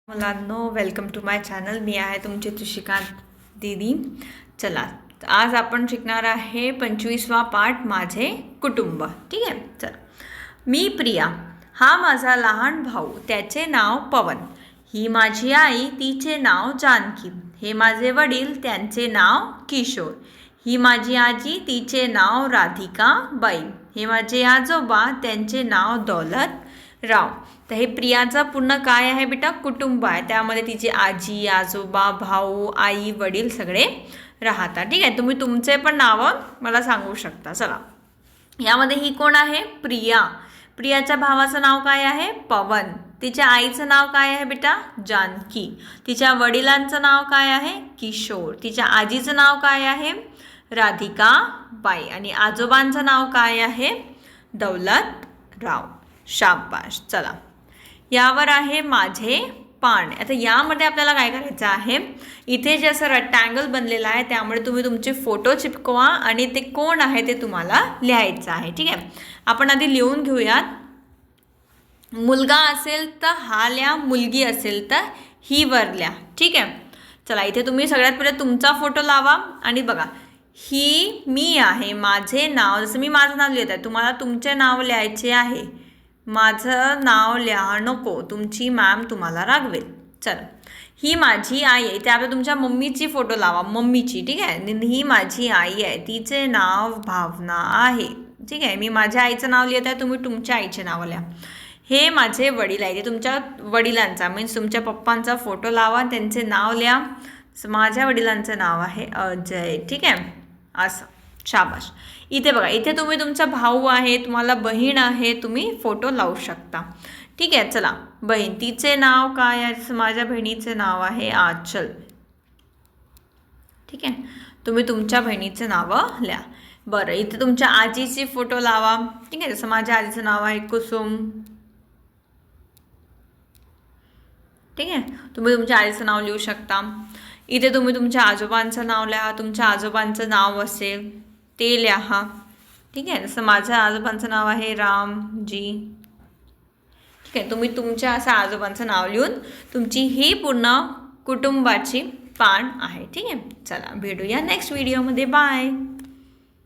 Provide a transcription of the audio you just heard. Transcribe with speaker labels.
Speaker 1: मुलांनो, welcome to my channel. मी आहे तुमचे तुशिकांत दीदी. चला, आज आपण शिकणार आहे 25वा पाठ, माझे कुटुंब. ठीक आहे. चला, मी प्रिया, हा माझा लहान भाऊ, त्याचे नाव पवन. ही माझी आई, तिचे नाव जानकी. हे माझे वडील, त्यांचे नाव किशोर. ही माझी आजी, तिचे नाव राधिका बाई. हे माझे आजोबा, त्यांचे नाव दौलत राव. तर हे प्रियाचं पूर्ण काय आहे बेटा? कुटुंब आहे. त्यामध्ये तिची आजी, आजोबा, भाऊ, आई, वडील सगळे राहतात. ठीक आहे. तुम्ही तुमचे पण नावं मला सांगू शकता. चला, यामध्ये ही कोण आहे? प्रिया. प्रियाच्या भावाचं नाव काय आहे? पवन. तिच्या आईचं नाव काय आहे बेटा? जानकी. तिच्या वडिलांचं नाव काय आहे? किशोर. तिच्या आजीचं नाव काय आहे? राधिका बाई. आणि आजोबांचं नाव काय आहे? दौलत राव. शाबाश. चला, यावर आहे माझे पान. आता यामध्ये आपल्याला काय करायचं आहे? इथे जे असं रेक्टँगल बनलेलं आहे त्यामुळे तुम्ही तुमचे फोटो चिपकवा आणि ते कोण आहे ते तुम्हाला लिहायचं आहे. ठीक आहे. आपण आधी लिहून घेऊयात. मुलगा असेल तर हा लिहा, मुलगी असेल तर ही वर लिहा. ठीक आहे. चला, इथे तुम्ही सगळ्यात पहिले तुमचा फोटो लावा आणि बघा, ही मी आहे, माझे नाव. जसं मी माझं नाव लिहित आहे, तुम्हाला तुमचे नाव लिहायचे आहे. माझं नाव लिहा नको, तुमची मॅम तुम्हाला रागवेल. चल, ही माझी आई आहे. त्यावेळी तुमच्या मम्मीची फोटो लावा, मम्मीची. ठीक आहे. ही माझी आई आहे, तिचे नाव भावना आहे. ठीक आहे. मी माझ्या आईचं नाव लिहित आहे, तुम्ही तुमच्या आईचे नाव लिहा. हे माझे वडील आहे, ते तुमच्या वडिलांचा मीन्स तुमच्या पप्पांचा फोटो लावा, त्यांचे नाव लिहा. माझ्या वडिलांचं नाव आहे अजय. ठीक आहे. असं. शाबाश. इथे बघा, इथे तुम्ही तुमचा भाऊ आहे, तुम्हाला बहीण आहे, तुम्ही फोटो लावू शकता. ठीक आहे. चला, बहीण, तिचे नाव काय आहे? माझ्या बहिणीचे नाव आहे आचल. ठीक आहे. तुम्ही तुमच्या बहिणीचे नावं लिहा. बरं, इथे तुमच्या आजीची फोटो लावा. ठीक आहे. जसं माझ्या आजीचं नाव आहे कुसुम. ठीक आहे. तुम्ही तुमच्या आजीचं नाव लिहू शकता. इथे तुम्ही तुमच्या आजोबांचं नाव लिहा. तुमच्या आजोबांचं नाव असेल ते लिहा. ठीक आहे. जसं माझ्या आजोबांचं नाव आहे रामजी. ठीक आहे. तुम्ही तुमच्या असं आजोबांचं नाव लिहून तुमची ही पूर्ण कुटुंबाची पान आहे. ठीक आहे. चला, भेटूया नेक्स्ट व्हिडिओमध्ये. बाय.